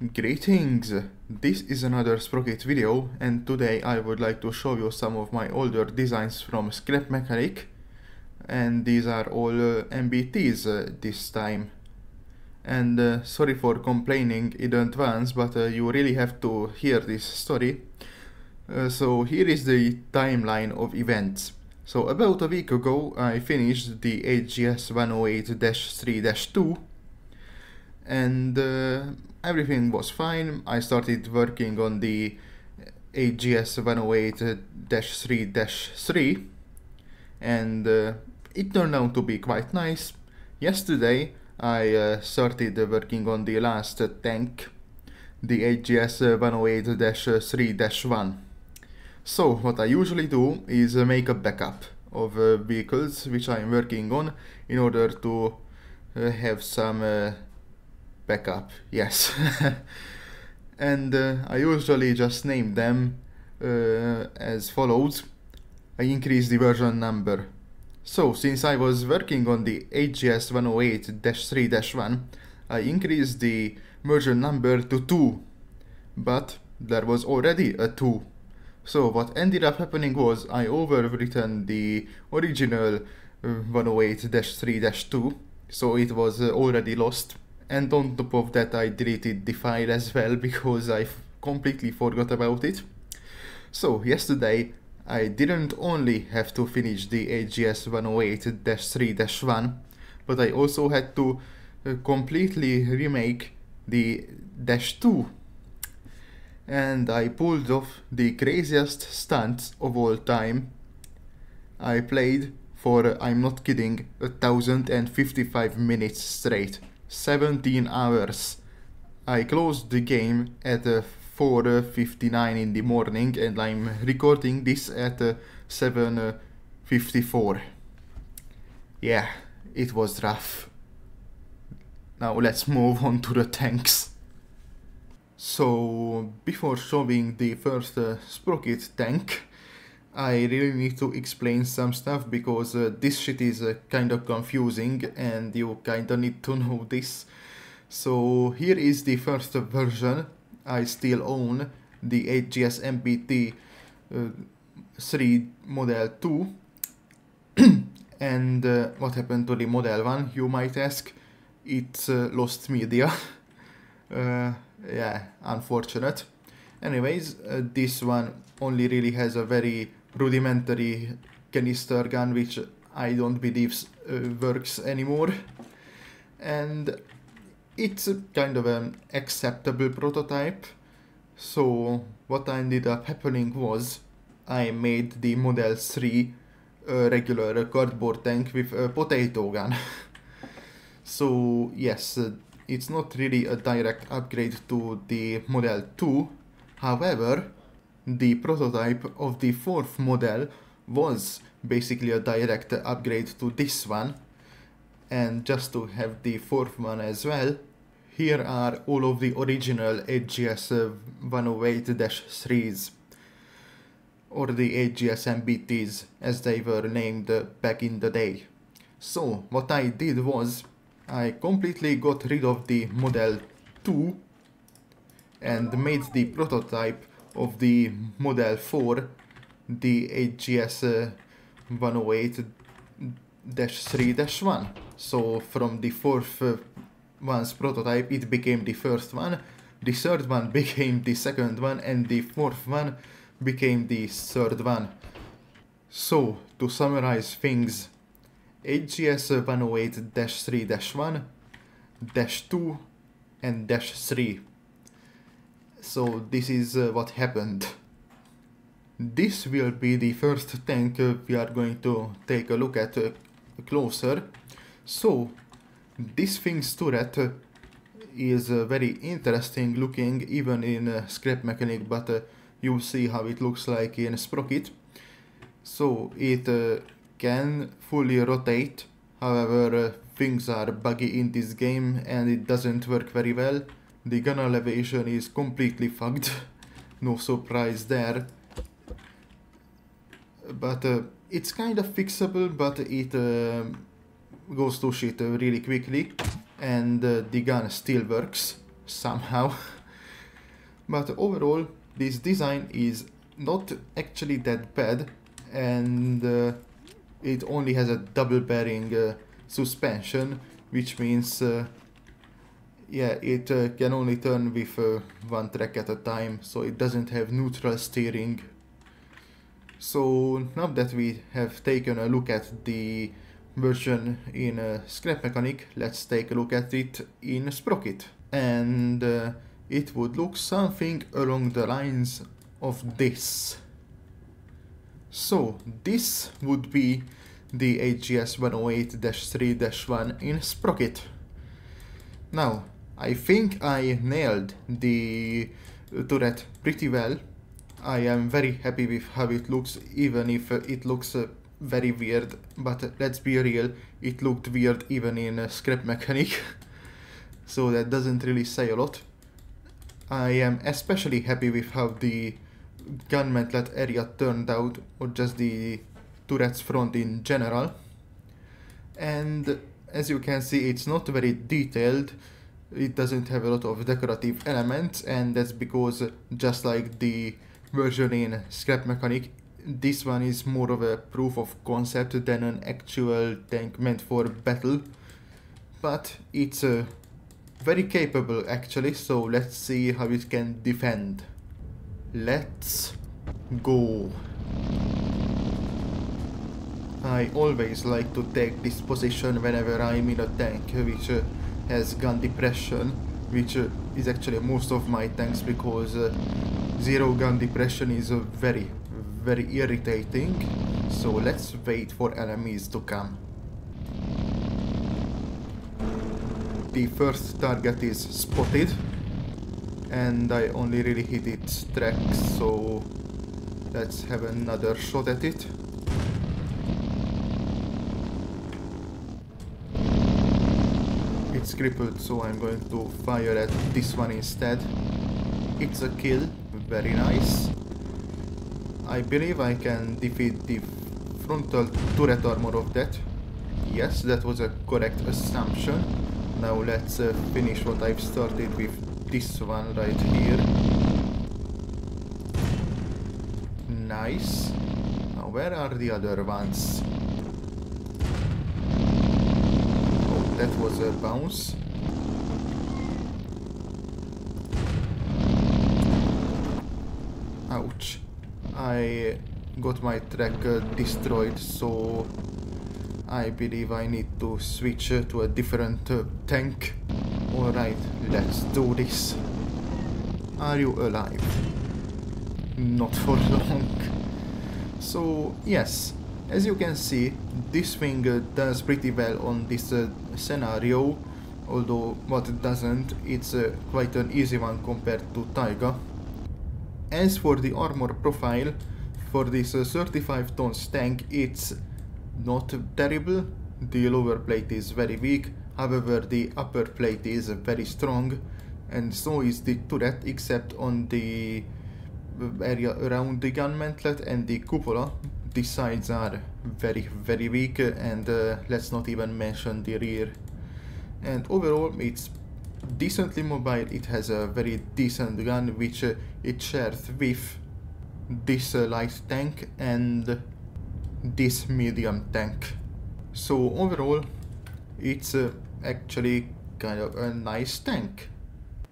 Greetings! This is another Sprocket video, and today I would like to show you some of my older designs from Scrap Mechanic, and these are all MBTs this time. And sorry for complaining in advance, but you really have to hear this story. So here is the timeline of events. So about a week ago I finished the HGS 108-3-2 and everything was fine. I started working on the HGS 108-3-3 and it turned out to be quite nice. Yesterday I started working on the last tank, the HGS 108-3-1. So what I usually do is make a backup of vehicles which I'm working on in order to have some backup, yes. And I usually just name them as follows. I increase the version number. So since I was working on the HGS 108-3-1, I increased the version number to 2, but there was already a 2. So what ended up happening was I overwritten the original 108-3-2, so it was already lost. And on top of that I deleted the file as well because I completely forgot about it. So yesterday I didn't only have to finish the HGS 108-3-1, but I also had to completely remake the -2. And I pulled off the craziest stunts of all time. I played for, I'm not kidding, 1055 minutes straight. 17 hours. I closed the game at 4:59 in the morning and I'm recording this at 7:54. Yeah, it was rough. Now let's move on to the tanks. So before showing the first Sprocket tank, I really need to explain some stuff because this shit is kinda confusing and you kinda need to know this. So here is the first version. I still own the HGS MBT 3 Model 2. And what happened to the Model 1, you might ask? It's lost media. Yeah, unfortunate. Anyways, this one only really has a very rudimentary canister gun which I don't believe works anymore. And it's a kind of an acceptable prototype. So what ended up happening was I made the Model 3 regular cardboard tank with a potato gun. So yes, it's not really a direct upgrade to the Model 2, however, the prototype of the fourth model was basically a direct upgrade to this one. And just to have the fourth one as well, here are all of the original HGS 108-3s, or the HGS MBTs as they were named back in the day. So what I did was I completely got rid of the Model 2 and made the prototype of the Model 4, the HGS 108-3-1. So from the fourth one's prototype it became the first one, the third one became the second one, and the fourth one became the third one. So to summarize things, HGS 108-3-1, -2 and -3. So this is what happened. This will be the first tank we are going to take a look at closer. So this thing's turret is very interesting looking even in Scrap Mechanic, but you'll see how it looks like in Sprocket. So it can fully rotate, however things are buggy in this game and it doesn't work very well. The gun elevation is completely fucked, no surprise there. But it's kind of fixable, but it goes to shit really quickly, and the gun still works somehow. But overall, this design is not actually that bad, and it only has a double bearing suspension, which means yeah, it can only turn with one track at a time, so it doesn't have neutral steering. So now that we have taken a look at the version in Scrap Mechanic, let's take a look at it in Sprocket. And it would look something along the lines of this. So this would be the HGS 108-3-1 in Sprocket. Now, I think I nailed the turret pretty well. I am very happy with how it looks, even if it looks very weird, but let's be real, it looked weird even in Scrap Mechanic, so that doesn't really say a lot. I am especially happy with how the gun mantlet area turned out, or just the turret's front in general. And as you can see, it's not very detailed. It doesn't have a lot of decorative elements, and that's because, just like the version in Scrap Mechanic, this one is more of a proof of concept than an actual tank meant for battle. But it's very capable actually, so let's see how it can defend. Let's go. I always like to take this position whenever I'm in a tank which has gun depression, which is actually most of my tanks, because zero gun depression is very irritating. So let's wait for enemies to come. The first target is spotted, and I only really hit its track, so let's have another shot at it. It's crippled, so I'm going to fire at this one instead. It's a kill, very nice. I believe I can defeat the frontal turret armor of that. Yes, that was a correct assumption. Now let's finish what I've started with this one right here. Nice. Now where are the other ones? Oh, that was a bounce. Ouch. I got my track destroyed, so I believe I need to switch to a different tank. Alright, let's do this. Are you alive? Not for long. So, yes, as you can see, this thing does pretty well on this scenario, although what it doesn't, it's quite an easy one compared to Taiga. As for the armor profile, for this 35 tons tank, it's not terrible. The lower plate is very weak, however the upper plate is very strong, and so is the turret, except on the area around the gun mantlet and the cupola. The sides are very weak, and let's not even mention the rear. And overall it's decently mobile. It has a very decent gun, which it shares with this light tank and this medium tank. So overall it's actually kind of a nice tank.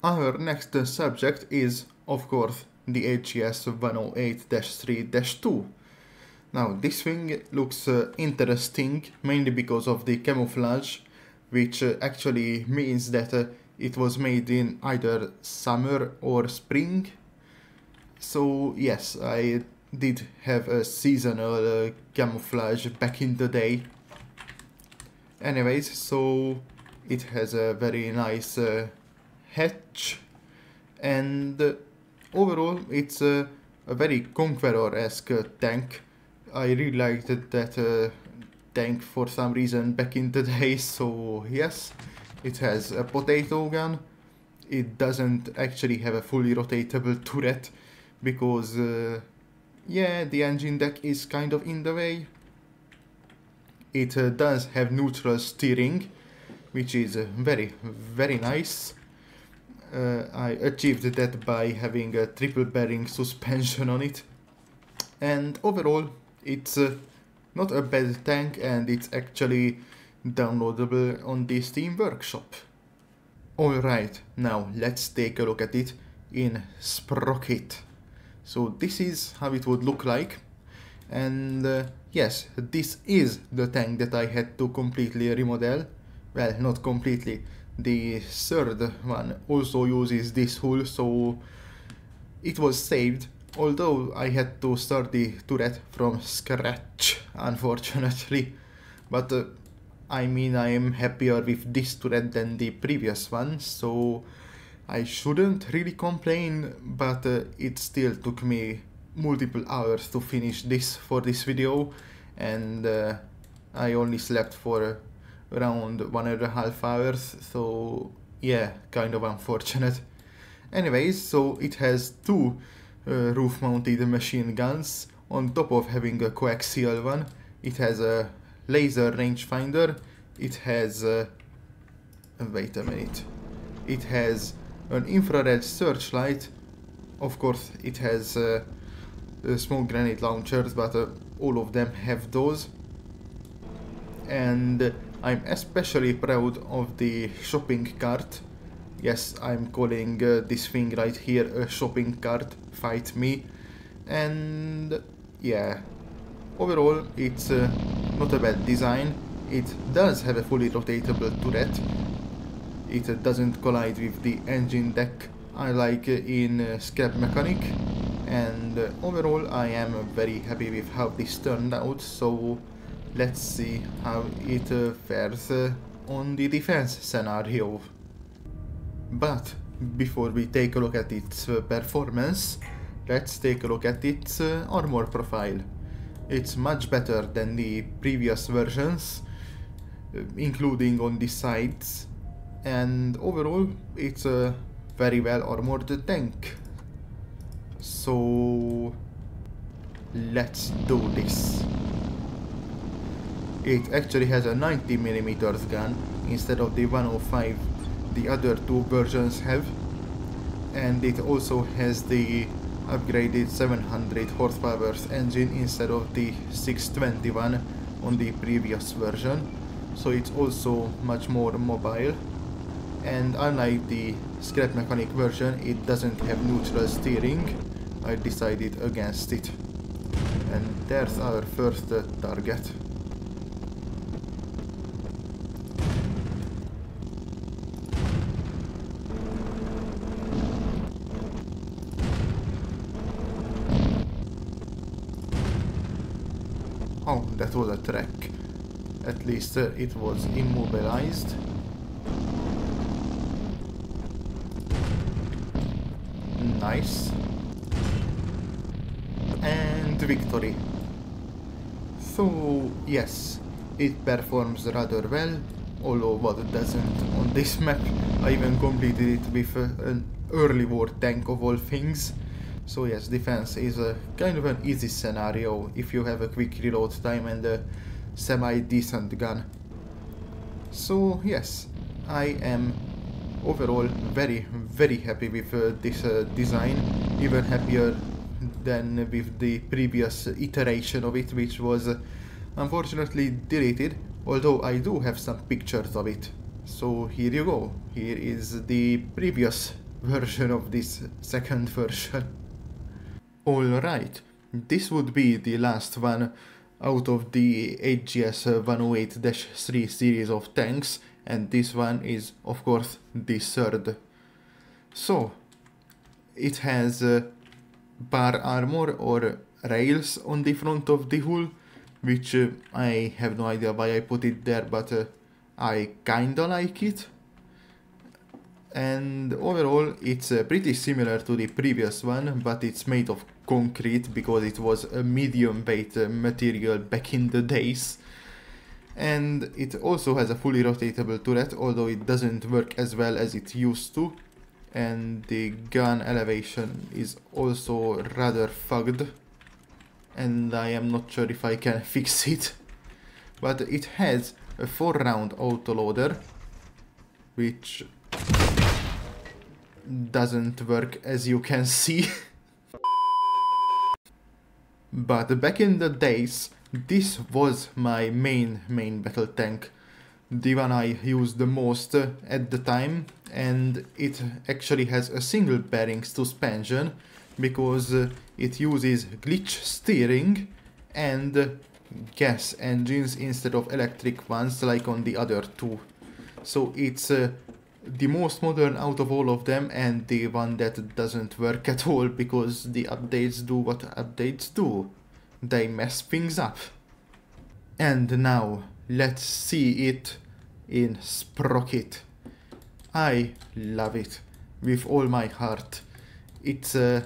Our next subject is, of course, the HGS 108-3-2. Now this thing looks interesting, mainly because of the camouflage, which actually means that it was made in either summer or spring. So yes, I did have a seasonal camouflage back in the day. Anyways, so it has a very nice hatch, and overall it's a very Conqueror-esque tank. I really liked that tank for some reason back in the day, so yes, it has a potato gun. It doesn't actually have a fully rotatable turret, because yeah, the engine deck is kind of in the way. It does have neutral steering, which is very nice. I achieved that by having a triple bearing suspension on it. And overall, it's not a bad tank, and it's actually downloadable on the Steam Workshop. Alright, now let's take a look at it in Sprocket. So this is how it would look like. And yes, this is the tank that I had to completely remodel. Well, not completely. The third one also uses this hull, so it was saved, although I had to start the turret from scratch, unfortunately. But I mean, I am happier with this turret than the previous one, so I shouldn't really complain, but it still took me multiple hours to finish this for this video, and I only slept for around 1.5 hours, so yeah, kind of unfortunate. Anyways, so it has two roof-mounted machine guns on top of having a coaxial one. It has a laser rangefinder, it has wait a minute, it has an infrared searchlight, of course it has smoke grenade launchers, but all of them have those. And I'm especially proud of the shopping cart. Yes, I'm calling this thing right here a shopping cart, fight me. And yeah, overall it's not a bad design. It does have a fully rotatable turret. It doesn't collide with the engine deck I like in Scrap Mechanic. And overall I am very happy with how this turned out, so let's see how it fares on the defense scenario. But before we take a look at its performance, let's take a look at its armor profile. It's much better than the previous versions, including on the sides, and overall it's a very well armored tank. So let's do this. It actually has a 90mm gun instead of the 105 the other two versions have, and it also has the upgraded 700 horsepower engine instead of the 621 on the previous version, so it's also much more mobile. And unlike the Scrap Mechanic version, it doesn't have neutral steering. I decided against it. And there's our first target. Oh, that was a track. At least it was immobilized. Nice. And victory. So yes, it performs rather well, although what it doesn't on this map. I even completed it with an early war tank of all things. So yes, defense is a kind of an easy scenario if you have a quick reload time and a semi-decent gun. So yes, I am overall very happy with this design, even happier than with the previous iteration of it, which was unfortunately deleted, although I do have some pictures of it. So here you go, here is the previous version of this second version. Alright, this would be the last one out of the HGS 108-3 series of tanks, and this one is of course the third. So it has bar armor or rails on the front of the hull, which I have no idea why I put it there, but I kinda like it. And overall it's pretty similar to the previous one, but it's made of concrete because it was a medium weight material back in the days. And it also has a fully rotatable turret, although it doesn't work as well as it used to. And the gun elevation is also rather fucked, and I am not sure if I can fix it. But it has a 4-round autoloader, which doesn't work, as you can see. But back in the days, this was my main battle tank. The one I used the most at the time, and it actually has a single bearing suspension because it uses glitch steering and gas engines instead of electric ones like on the other two. So it's the most modern out of all of them, and the one that doesn't work at all because the updates do what updates do. They mess things up. And now let's see it in Sprocket. I love it with all my heart. It's a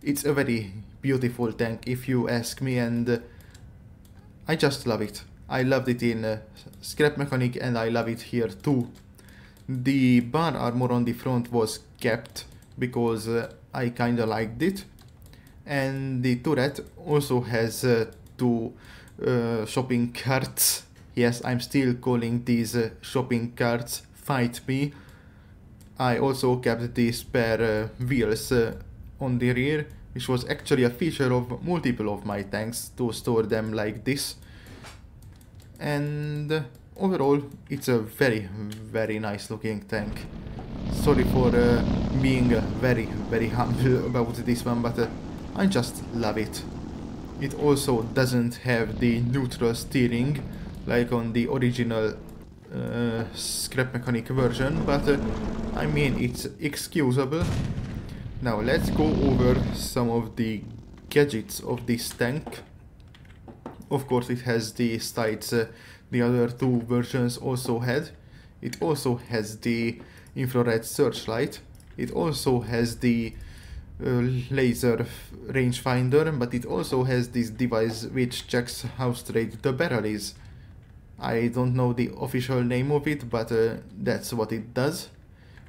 very beautiful tank if you ask me, and I just love it. I loved it in Scrap Mechanic and I love it here too. The bar armor on the front was kept because I kinda liked it, and the turret also has two shopping carts. Yes, I'm still calling these shopping carts. Fight me. I also kept the spare wheels on the rear, which was actually a feature of multiple of my tanks to store them like this. And overall, it's a very nice looking tank. Sorry for being very humble about this one, but I just love it. It also doesn't have the neutral steering like on the original Scrap Mechanic version, but I mean, it's excusable. Now let's go over some of the gadgets of this tank. Of course, it has the sights the other two versions also had. It also has the infrared searchlight. It also has the laser rangefinder, but it also has this device which checks how straight the barrel is. I don't know the official name of it, but that's what it does.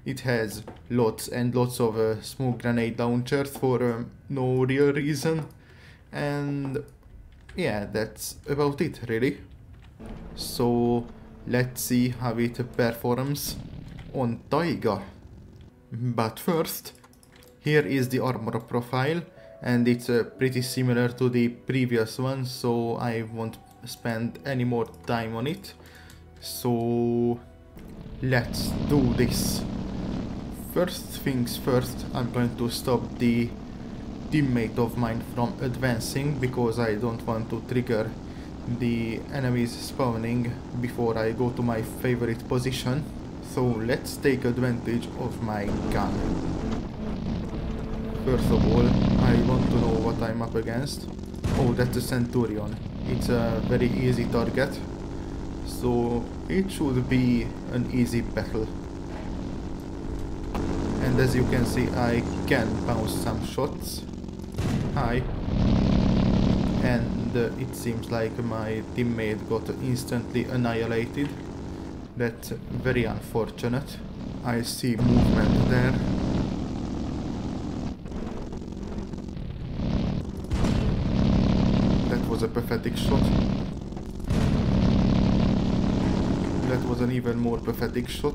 It has lots and lots of smoke grenade launchers for no real reason, and yeah, that's about it really. So let's see how it performs on Taiga. But first, here is the armor profile, and it's pretty similar to the previous one, so I won't spend any more time on it. So let's do this. First things first, I'm going to stop the teammate of mine from advancing because I don't want to trigger the enemies spawning before I go to my favorite position. So let's take advantage of my gun. First of all, I want to know what I'm up against. Oh, that's a Centurion. It's a very easy target, so it should be an easy battle. And as you can see, I can bounce some shots. Hi. And it seems like my teammate got instantly annihilated. That's very unfortunate. I see movement there. That was a pathetic shot. That was an even more pathetic shot.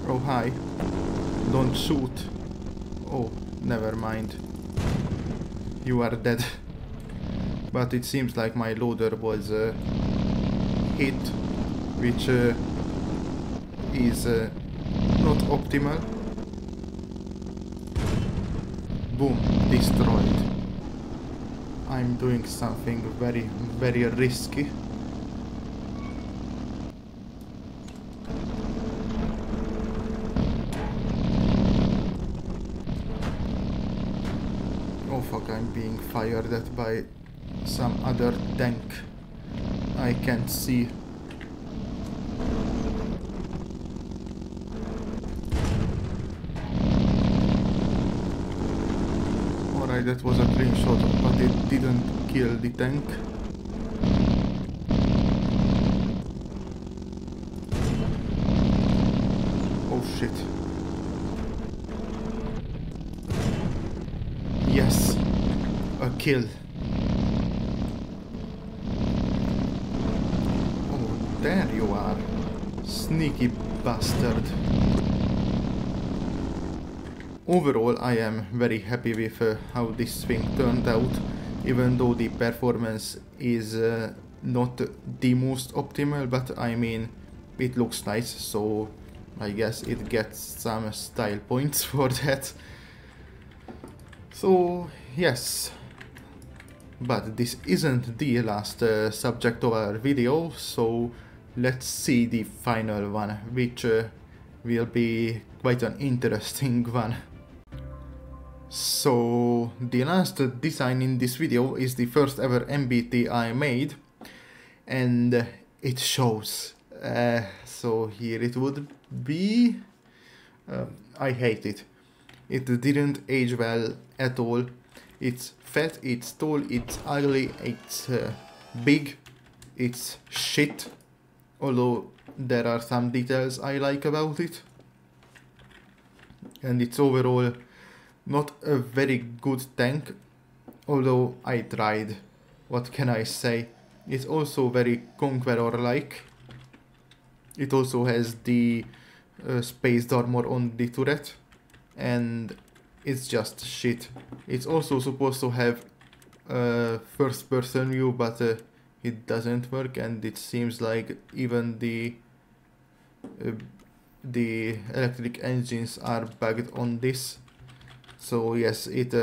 Oh, hi. Don't shoot. Oh, never mind. You are dead. But it seems like my loader was hit, which is not optimal. Boom, destroyed. I'm doing something very risky. Oh fuck, I'm being fired at by some other tank I can't see. Alright, that was a clean shot, but it didn't kill the tank. Oh shit. Yes, a kill. There you are. sneaky bastard. Overall, I am very happy with how this thing turned out, even though the performance is not the most optimal, but I mean, it looks nice, so I guess it gets some style points for that. So, yes. But this isn't the last subject of our video, so let's see the final one, which will be quite an interesting one. So, the last design in this video is the first ever MBT I made, and it shows. So here it would be. I hate it. It didn't age well at all. It's fat, it's tall, it's ugly, it's big, it's shit. Although there are some details I like about it. And it's overall not a very good tank, although I tried. What can I say? It's also very Conqueror-like. It also has the spaced armor on the turret, and it's just shit. It's also supposed to have a first-person view, but it doesn't work, and it seems like even the electric engines are bugged on this. So yes, it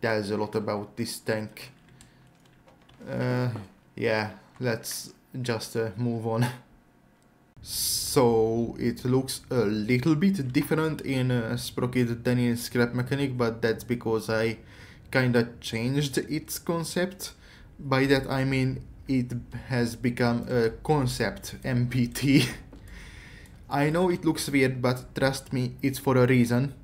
tells a lot about this tank. Yeah, let's just move on. So it looks a little bit different in Sprocket than in Scrap Mechanic, but that's because I kinda changed its concept. By that I mean it has become a concept MBT. I know it looks weird, but trust me, it's for a reason.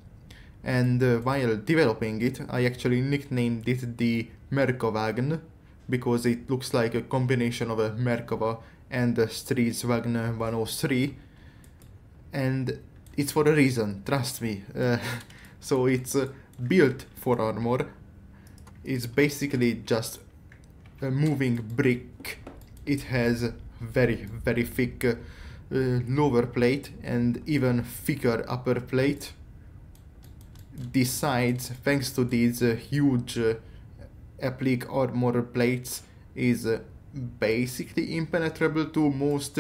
And while developing it, I actually nicknamed it the Merkavagen, because it looks like a combination of a Merkava and the Stridsvagn 103, and it's for a reason, trust me. So it's built for armor. It's basically just a moving brick. It has very thick lower plate and even thicker upper plate. The sides, thanks to these huge applique armor plates, is basically impenetrable to most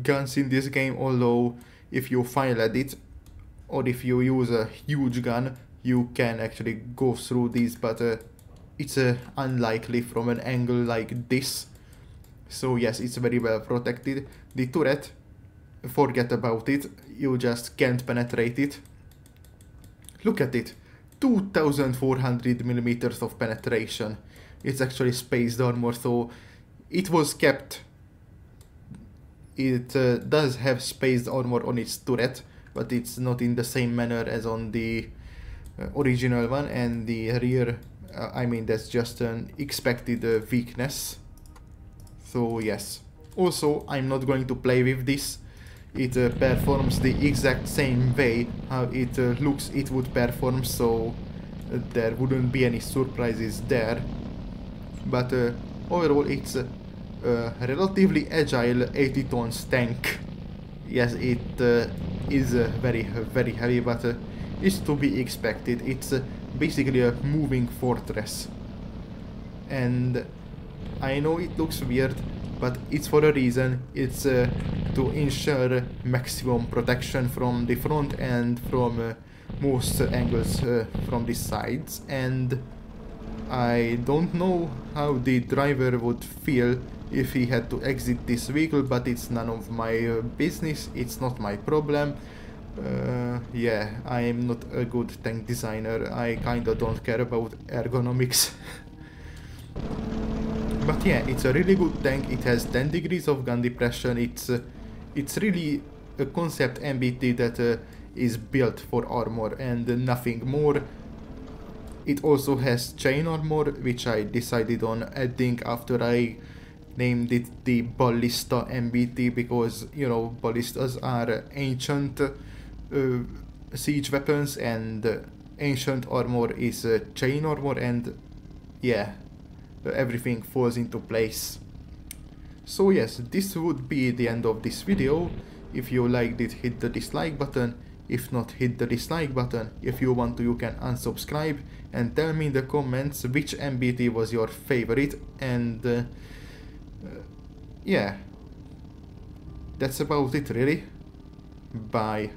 guns in this game, although if you fire at it or if you use a huge gun you can actually go through these, but it's unlikely from an angle like this. So yes, it's very well protected. The turret, forget about it, you just can't penetrate it. Look at it, 2400 millimeters of penetration. It's actually spaced armor, so it was kept. It does have spaced armor on its turret, but it's not in the same manner as on the original one, and the rear, I mean, that's just an expected weakness. So yes. Also, I'm not going to play with this. It performs the exact same way how it looks it would perform, so there wouldn't be any surprises there. But overall it's a relatively agile 80 tons tank. Yes, it is very heavy, but it's to be expected. It's basically a moving fortress. And I know it looks weird, but it's for a reason. It's to ensure maximum protection from the front and from most angles from the sides. And I don't know how the driver would feel if he had to exit this vehicle, but it's none of my business, it's not my problem. Yeah, I am not a good tank designer, I kinda don't care about ergonomics. But yeah, it's a really good tank, it has 10 degrees of gun depression, it's really a concept MBT that is built for armor and nothing more. It also has chain armor, which I decided on adding after I named it the Ballista MBT, because, you know, ballistas are ancient siege weapons, and ancient armor is chain armor, and yeah, everything falls into place. So yes, this would be the end of this video. If you liked it, hit the dislike button. If not, hit the dislike button. If you want to, you can unsubscribe and tell me in the comments which MBT was your favorite. And yeah, that's about it really. Bye.